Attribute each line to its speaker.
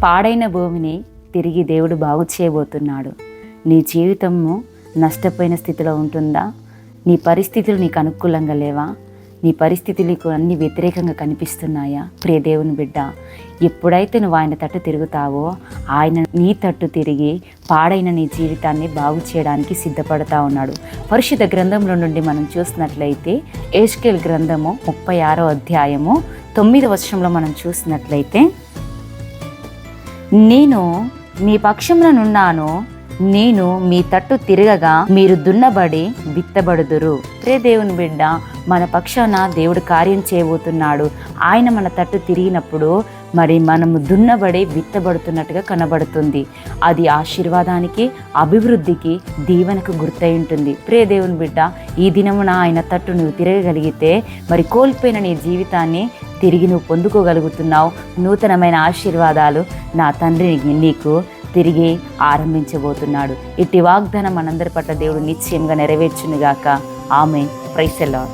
Speaker 1: పాడైన భూమిని తిరిగి దేవుడు బాగు చేయబోతున్నాడు. నీ జీవితము నష్టపోయిన స్థితిలో ఉంటుందా? నీ పరిస్థితులు నీకు అనుకూలంగా లేవా? నీ పరిస్థితులు నీకు అన్ని వ్యతిరేకంగా కనిపిస్తున్నాయా? ప్రియ దేవుని బిడ్డ, ఎప్పుడైతే నువ్వు ఆయన తట్టు తిరుగుతావో ఆయన నీ తట్టు తిరిగి పాడైన నీ జీవితాన్ని బాగు చేయడానికి సిద్ధపడతా ఉన్నాడు. పరిశుద్ధ గ్రంథంలో నుండి మనం చూసినట్లయితే యెహెజ్కేలు గ్రంథము 36వ అధ్యాయము 9వ వచనంలో మనం చూసినట్లయితే, నేను మీ పక్షముననున్నాను, నేను మీ తట్టు తిరగగా మీరు దున్నబడి విత్తబడుదురు. ప్రియ దేవుని బిడ్డ, మన పక్షాన దేవుడు కార్యం చేయబోతున్నాడు. ఆయన మన తట్టు తిరిగినప్పుడు మరి మనము దున్నబడి విత్తబడుతున్నట్టుగా కనబడుతుంది. అది ఆశీర్వాదానికి, అభివృద్ధికి, దీవెనకు గుర్తయి ఉంటుంది. ప్రియ దేవుని బిడ్డ, ఈ దినమున ఆయన తట్టు నువ్వు తిరగగలిగితే మరి కోల్పోయిన నీ జీవితాన్ని తిరిగి నువ్వు పొందుకోగలుగుతున్నావు. నూతనమైన ఆశీర్వాదాలు నా తండ్రి నీకు తిరిగి ఆరంభించబోతున్నాడు. ఇట్టి వాగ్దానం మనందరి పట్ల దేవుడు నిశ్చయంగా నెరవేర్చునుగాక. ఆమేన్. Praise the lord.